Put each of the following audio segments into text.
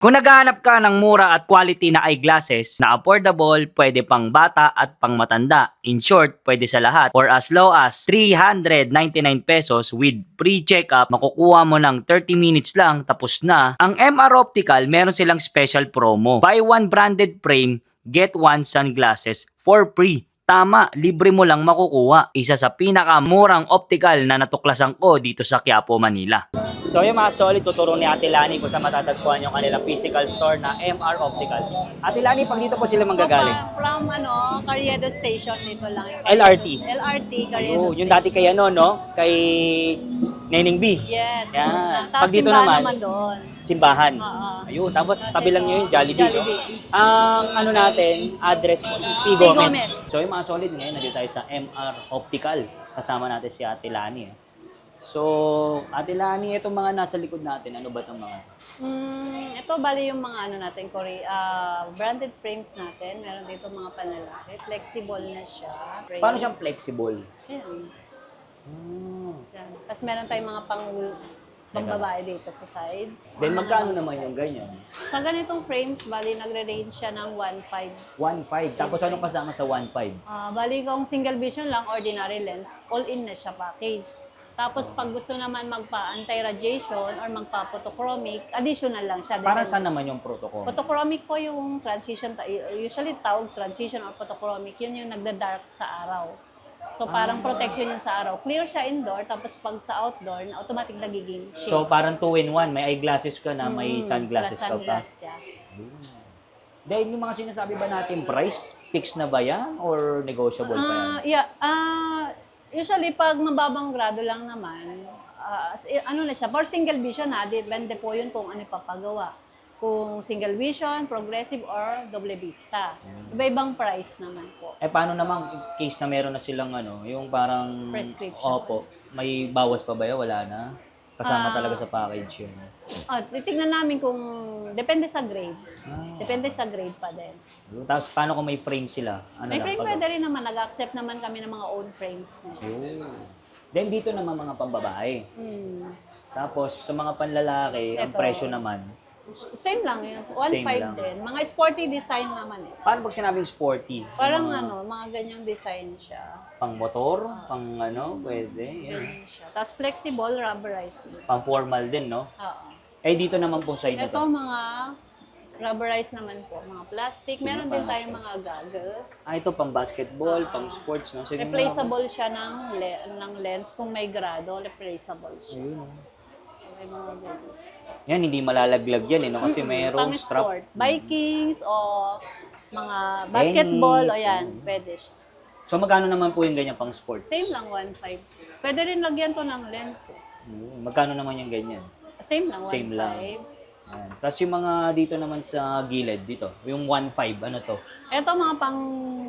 Kung naghahanap ka ng mura at quality na eyeglasses na affordable, pwede pang bata at pang matanda. In short, pwede sa lahat. For as low as 399 pesos with free checkup, makukuha mo ng 30 minutes lang, tapos na. Ang MR Optical, meron silang special promo. Buy one branded frame, get one sunglasses for free. Tama, libre mo lang makukuha. Isa sa pinakamurang optical na natuklasan ko dito sa Quiapo, Manila. So yung mga solid, tuturo ni Ate Lani kung saan matatagpuan yung kanilang physical store na MR Optical. Ate Lani, pag dito po sila manggagaling? So, from Carriedo Station, dito lang. LRT? LRT, Carriedo Yung dati kay ano, no? Kay Neneng B. Yes. Yan. Tapos Pag dito simbahan naman, doon. simbahan. Oo. Ayun, tapos Tapos tabi lang ito, nyo yung Jollibee, no? Jollibee. Ang ano natin, address po, P. P. Gomez. Gomez. So yung mga solid ngayon, nandito tayo sa MR Optical. Kasama natin si Ate Lani. So, Ate Lani, itong mga nasa likod natin, ano ba itong mga? Ito bali yung mga natin, branded frames natin. Meron dito mga panlalaki. Flexible na siya. Paano siyang flexible? Ayan. Yan. Tapos meron tayong mga pangbabae dito sa side. Then magkano naman yung ganyan? Sa ganitong frames, bali nagre-range siya ng 1.5. 1.5. Tapos anong kasama sa 1.5? Bali kung single vision lang, ordinary lens, all-in na siya package. Tapos pag gusto naman magpa-anti-radiation or magpa-photochromic, additional lang siya. Para saan naman yung protocol? Photochromic po yung transition, usually tawag transition or photochromic, yun yung nagda-dark sa araw. So parang protection yun sa araw. Clear siya indoor, tapos pag sa outdoor, automatic nagiging shades. So parang 2-in-1, may eyeglasses ka na, may sunglasses ka pa. Sunglass siya. Dahil yung mga sinasabi ba natin, price, fix na ba yan? Or negotiable pa yan? Usually pag mababang grado lang naman, ano na siya, for single vision depende po yun kung ano papagawa. Kung single vision, progressive, or doble vista. Iba-ibang price naman po. Paano naman, in case na meron na silang ano, yung parang... Prescription. Opo. May bawas pa ba yun? Wala na? Kasama talaga sa package yun. Titignan namin kung, depende sa grade. Depende sa grade pa din. Tapos paano kung may frame sila? Ano May lang, frame pwede rin naman, nag-accept naman kami ng mga own frames. Then dito naman mga pambabae. Tapos sa mga panlalaki, ang Ito. presyo naman. Same lang yun, Same 1.5 lang. din. Mga sporty design naman eh. Paano pag sinabing sporty? Parang Mga mga ganyang design siya. pang motor, pang ano, pwede. Yan. Ganyan siya. Tapos flexible, rubberized din. Pang formal din, no? Oo. Dito naman po side na Ito to. mga rubberized naman po, mga plastic. Sige, Meron din paano tayong siya? mga goggles. Ito pang basketball, pang sports, no? Sige, Replaceable siya ng lens. Kung may grado, replaceable siya. Ayun, no? So, may mga ganyan. Yan, hindi malalaglag yan, no? Kasi mayroong Pang strap. sport. Vikings o mga basketball, o Tennis, yan, pwede siya. So, magkano naman po yung ganyan pang sports? Same lang, 1.5. Pwede rin lagyan to ng lens. Magkano naman yung ganyan? Same lang, 1.5. Same lang. Ayan. Tapos yung mga dito naman sa gilid, dito, yung 1.5, ano to? Ito mga pang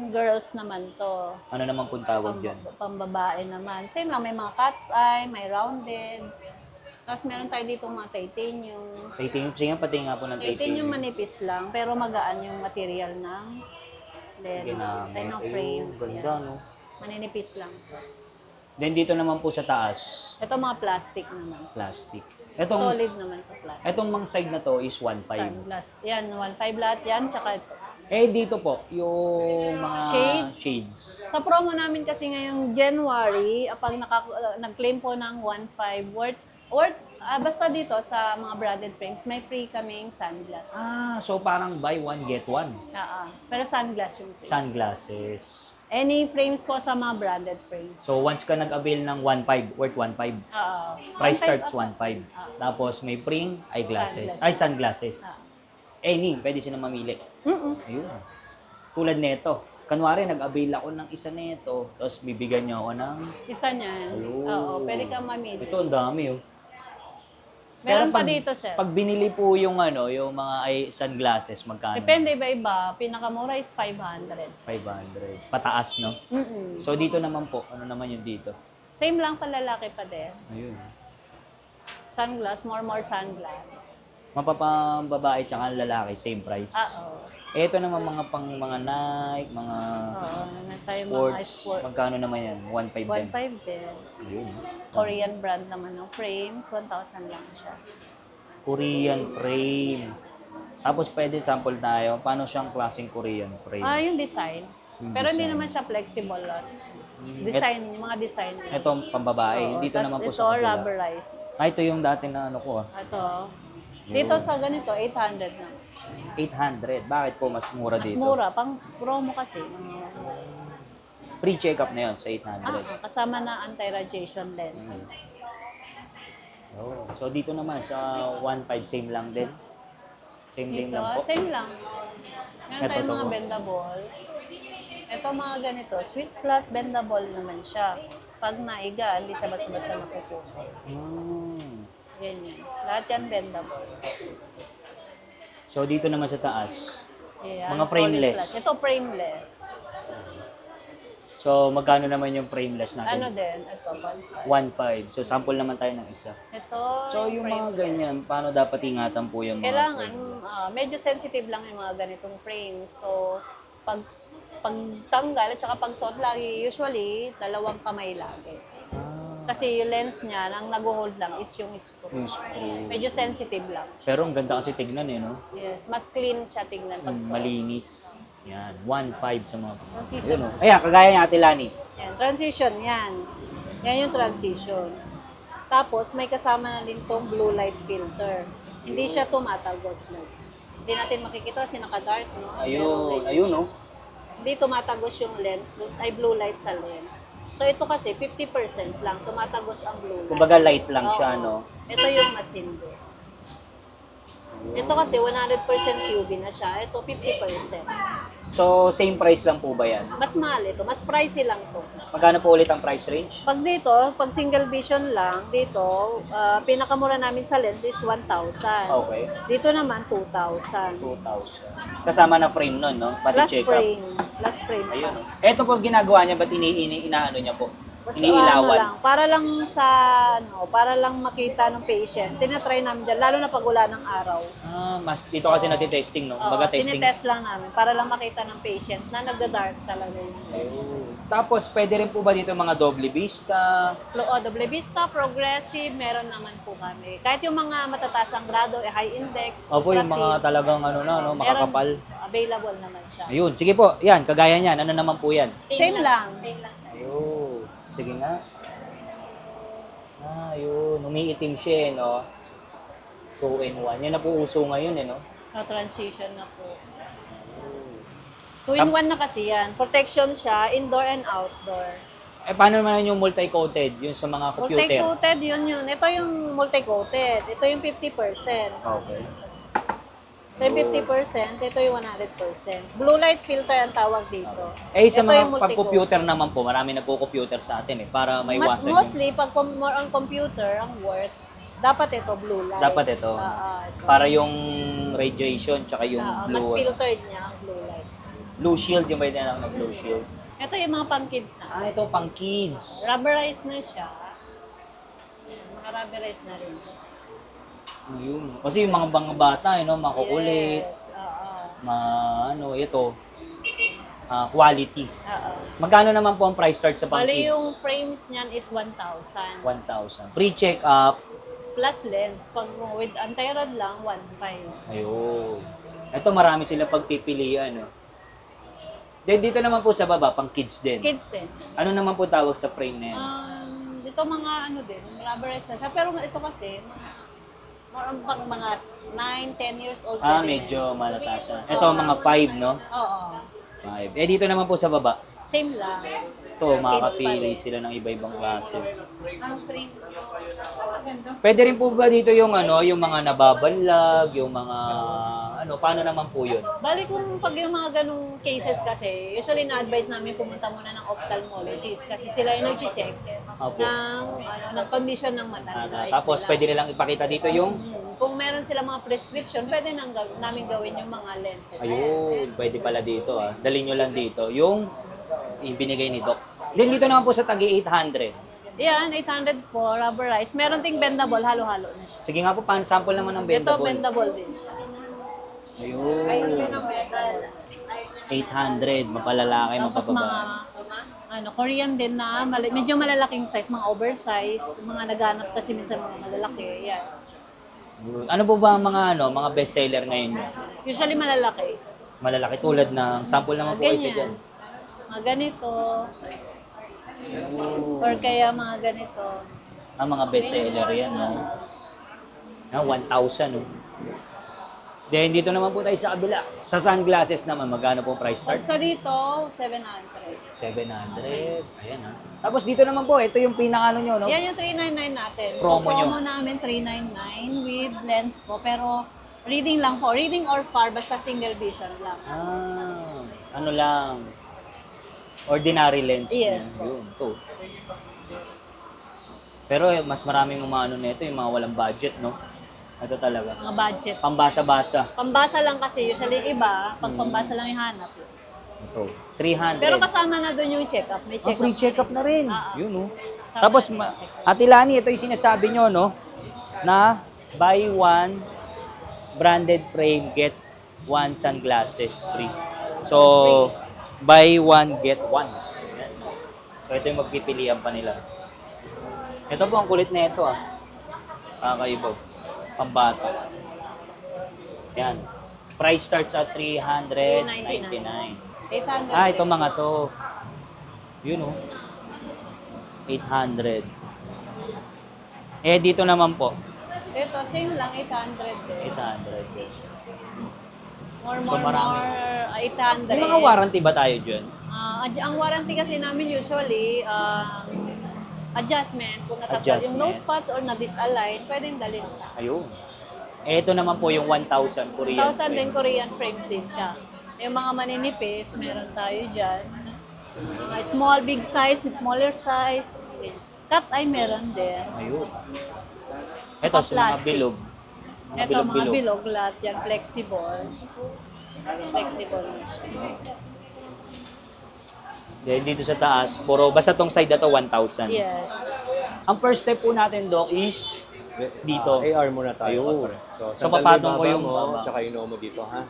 girls naman to. Ano naman kung tawag dyan? Pang babae naman. Same lang, may mga cat's eye, may rounded. Tapos meron tayo dito mga titanium. Titanium, sige nga, pati nga po ng Titanium titanium. manipis lang, pero magaan yung material ng lens. Ginamit. Ay, ng Ayun, frames. ganda, yan. no? Maninipis lang. Then dito naman po sa taas, Ito mga plastic naman. plastic. Solid naman ito, plastic. Etong mga side na to is 1.5. Sunglass. Yan, 1.5 lahat yan. Tsaka ito. Dito po, yung mga shades. Sa promo namin kasi ngayong January, pag nag-claim po ng 1.5 basta dito sa mga branded frames, may free kaming sunglass. So parang buy one, get one. Pero sunglass yung free. Sunglasses. Any frames po sa mga branded frames. So once ka nag-avail ng 1.5, worth 1.5. Price starts 1.5. Tapos may free eyeglasses. Sunglasses. Any, pwede silang mamili. Ayun. Tulad nito. Kanwari, nag-avail ako ng isa nito, tapos bibigyan niyo ako ng... Isa niyan. Ayun. Oo, pwede kang mamili. Ito, ang dami, oh. Meron pa pag- dito, sir. Pag binili po yung yung mga sunglasses, magkano? Depende, iba-iba. Pinakamura is 500. 500. Pataas, no? So dito naman po, ano naman yung dito? Same lang palalaki pa din. Ayun. Sunglass, more sunglass. Mapapambabae tsaka lalaki, same price. Oo. Ito naman mga pang mga Nike, mga Oo, naman tayo mga sports. sport. Magkano naman yan? 1.5 din. 1.5 din. Ayun. Korean brand naman ng frames, 1,000 lang siya. Korean frame. Tapos pwede sample tayo. Paano siyang klaseng Korean frame? Yung design. Yung Pero hindi design. naman siya flexible. Design, yung mga design. Ito pambabae. Oo, Dito tas naman po ito, sa kabila. rubberized. Ito yung dati na ano ko. Ito. Dito sa ganito, 800 na. 800. Bakit po mas mura Mas dito? mura, pang promo kasi. Free check-up na yun sa 800. Kasama na anti-radiation lens. Oh. So dito naman sa 1.5 same lang din. Same din Dito, lang po. same lang. Meron Ito tayong to mga po. bendable. Ito mga ganito, Swiss Plus bendable naman siya. Pag naiga, hindi siya basta-basta napupuso. Ganyan. Lahat yan bendable. So dito naman sa taas. Yan, Mga solid frameless. glass. Ito frameless. So magkano naman yung frameless Ano natin? din? Ito, 1.5. So sample naman tayo ng isa. Ito, So yung mga ganyan, paano dapat ingatan po yung mga kailangan, frameless? medyo sensitive lang yung mga ganitong frames. So, pagtanggal at saka pagsuot lagi, usually, dalawang kamay lagi. Kasi yung lens niya, ang nag-hold lang is yung screw. Yung screw. Medyo sensitive lang. Pero ang ganda kasi tignan eh, no? Yes, mas clean siya tignan pag suot. Malinis. Yan. 1.5 sa mga... Transition. Yun, oh. Ayan, kagaya ni Ate Lani. Yan, transition, yan. Yan yung transition. Tapos, may kasama na din tong blue light filter. Hindi siya tumatagos. No? Hindi natin makikita kasi naka-dark, no? Ayun, ayun, no? Hindi tumatagos yung lens, ay blue light sa lens. So ito kasi 50% lang, tumatagos ang blue light. Kumbaga light lang Oo. siya, no? Ito yung mas hindi. Ito kasi 100% QB na siya, ito 50%. So, same price lang po ba yan? Mas mahal ito, mas pricey lang to. Magkano po ulit ang price range? Pag dito, pag single vision lang, dito, pinakamura namin sa lens is 1,000. Okay. Dito naman 2,000. 2,000. Kasama na frame nun, no? Pati Plus check up. frame. Plus frame. Ayun, no? Ito po ginagawa niya, ba't inaano niya po? Basta Iniilawan. lang, para lang makita ng patient. Tinatry namin dyan, lalo na pag wala ng araw. Mas dito kasi natitesting, no? Oo, Baga testing. tinitest lang namin para lang makita ng patient na nagda-dark talaga yun. Ayun. Tapos, pwede rin po ba dito mga doble vista? Double vista, progressive, meron naman po kami. Kahit yung mga matataas ang grado, high index, Opo, yung mga rapid, talagang ano na, no? Makakapal. available naman siya. Ayun, sige po. Yan, kagaya niyan. Ano naman po yan? Same lang. Same lang siya. Ayun. Sige nga. Ayun. Umiitim siya, eh, no? 2-in-1. Yan na po uso ngayon, eh, no? No transition na po. 2-in-1 na kasi yan. Protection siya, indoor and outdoor. Eh, paano naman yung multi-coated? Yung sa mga computer? Multi-coated, yun. Ito yung multi-coated. Ito yung 50%. Okay. Ito yung 50%, ito yung 100%. Blue light filter ang tawag dito. Eh, sa Ito mga yung multi-coated. pag-computer naman po, marami na po computer sa atin, eh, para Mas maiwasan yung... mostly, pag more ang computer, ang work, dapat ito blue light. Dapat ito. Ito. Para yung radiation, tsaka yung Mas blue... filtered niya ang blue light. Blue shield, yung ba yun na blue shield? Ito yung mga pang kids na. Ito pang kids. Rubberized na siya. Mga rubberized na rin siya. Ayun. Kasi yung mga bata, makukulit, Yes, oo. ito, quality. Oo. Magkano naman po ang price start sa pang Bali kids? yung frames niyan is 1,000. 1,000. Free check-up. Plus lens. Pag with anti-rad lang, 1,500. Ayun. Ito marami sila pagpipilian. Dito naman po sa baba, pang kids din. Kids din. Ano naman po tawag sa frame na yan? Dito mga din, rubberized na siya. Pero ito kasi, pang mga 9-10 years old. pwede na Medyo yun. malataas siya. Ito mga 5, no? Oo. 5. Dito naman po sa baba. Same lang. Ito, makakapili sila ng iba-ibang klase. Pwede rin po ba dito yung yung mga nababalag, yung mga paano naman po yun? Bali kung pag yung mga ganong cases kasi, usually na-advise namin pumunta muna ng ophthalmologist kasi sila yung nag-check Opo. ng condition ng mata nila. Tapos pwede nilang ipakita dito yung Kung meron sila mga prescription, pwede namin gawin yung mga lenses. ayun, pwede pala dito Dalhin nyo lang dito yung ibinigay ni Doc. Then dito naman po sa tagi 800. Yan, 800 po, rubberized. Meron ding bendable, halo-halo na siya. Sige nga po, sample naman ng Ito, bendable. bendable din siya. Ayun. 800, mapalalaki, Tapos mapababae. Korean din na medyo malalaking size, mga oversize, mga naghanap kasi minsan mga malalaki. Yan. Ano po ba ang mga mga best seller ngayon niyo? Usually malalaki. Malalaki tulad ng sample naman po isa dyan. Mga ganito. Or kaya mga ganito. Ang mga bestseller yan, no? 1,000, no? Then, dito naman po tayo sa kabila. Sa sunglasses naman, magkano po price start? So dito, 700. 700. Ayan, ha? Tapos dito naman po, ito yung pinaka-ano nyo, no? Yan yung 399 natin. Promo so, promo nyo. namin 399 with lens po. Pero, reading lang po. Reading or far, basta single vision lang. Ano lang, ordinary lens. Yes. Yun, to. Pero mas maraming umano nito, yung mga walang budget, no? Ito talaga. Mga budget. Pambasa-basa. Pambasa lang kasi. Usually iba, pag pambasa lang ihanap. Ito, 300. Pero kasama na doon yung check-up. May check-up. free check-up na rin. Yun, no? Kasama Tapos, na yung check-up. Ate Lani, ito yung sinasabi nyo, no? Na buy one branded frame, get one sunglasses free. So, buy one, get one. Yan. So, ito yung magpipilian pa nila. Ito po, ang kulit na ito, ah. Kakaiba. Pambata. Yan. Price starts at 399. 800. Ito mga to. Yun, oh. 800. Dito naman po. Ito, same lang, 800 din. 800. More, So, marami. 800. May mga warranty ba tayo dyan? Ang warranty kasi namin usually, adjustment. Kung natanggal yung low Adjustment. spots or na-disalign, pwedeng dalhin sa Ayun. Ito naman po yung 1,000 Korean 1,000 din frame. Korean frames din siya. Yung mga maninipis, meron tayo dyan. Mga small, big size, smaller size. Cut ay meron din. Ayun. Ito sa mga Plastic. bilog. Ito, mga bilog lahat yan, flexible. Flexible na siya. Then dito sa taas, basta tong side na to 1,000. Yes. Ang first step po natin, Doc, is dito. AR muna tayo. Ayun. So, So, sandal papatong ko baba yung mo, baba. tsaka yung noo mo dito, ha?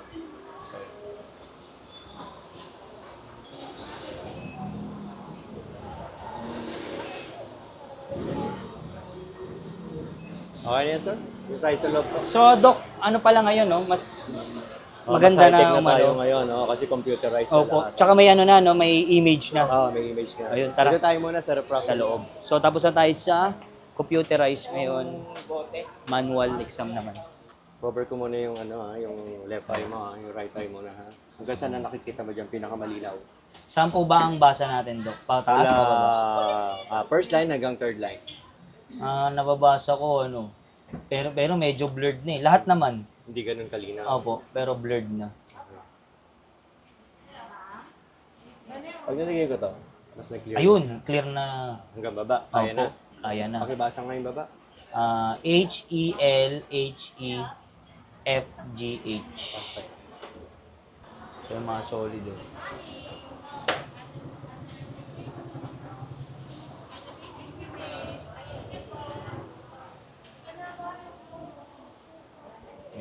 Okay na yan, sir? Yung tayo sa loob po. So, Doc, ano pala ngayon, no? Mas Mas maganda high-tech na na tayo umano. ngayon, no? Kasi computerized na Opo. lahat. Tsaka may ano na, no? May image na May image na. Ayun, tara. Dito tayo muna sa sa reprocessor. loob. So, tapos na tayo sa computerized ngayon. Manual exam naman. Cover ko muna yung yung left eye mo, yung right eye muna, ha? Hanggang saan na nakikita mo dyan, pinakamalilaw. Saan po ba ang basa natin, Doc? Pataas Wala, pa ba? first line hanggang third line. Nababasa ko, ano. Pero medyo blurred na eh. Lahat naman. Hindi ganun kalinaw. Opo, pero blurred na. Pag nilagay ko to, mas nag-clear. Ayun, clear na. Hanggang baba, kaya na. Opo, kaya na. Pakibasa nga yung baba. HELHEFGH. So, yung mga solid. Oh.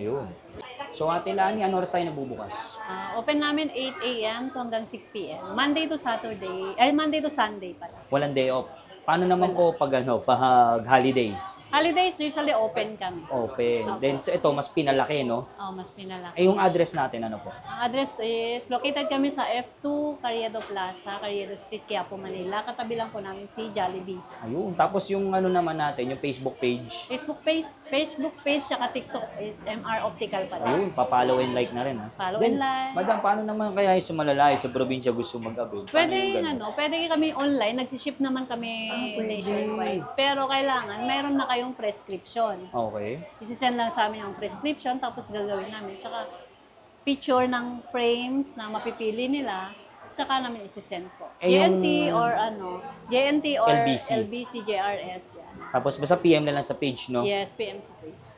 Ayun. So, Ate Lani, ano oras tayo nagbubukas? Open namin 8 a.m. to hanggang 6 p.m. Monday to Saturday, Monday to Sunday pala. Walang day off. Paano naman po pag pag holiday? Holidays, usually open kami. Open. Then, so ito, mas pinalaki, no? Mas pinalaki. Yung address natin, ano po? Ang address is located kami sa F2 Carriedo Plaza, Carriedo Street, Quiapo, Manila. Katabi lang po namin si Jollibee. Ayun. Tapos yung ano naman natin, yung Facebook page. Facebook page, saka TikTok is MR Optical pa din. Ayun, papollow and like na rin, ha? Follow Then, and like. Madam, paano naman kaya yung sa malalay, sa probinsya gusto mag-avail? Paano yung ganun? Pwede kami online, nag-ship naman kami pwede. nationwide. Pero kailangan, mayroon na kayong prescription. Okay. Isisend lang sa amin ang prescription, tapos gagawin namin. Tsaka picture ng frames na mapipili nila, tsaka namin isisend po. Yung JNT or LBC. LBC, JRS, yan. Tapos basta PM na lang sa page, no? Yes, PM sa page.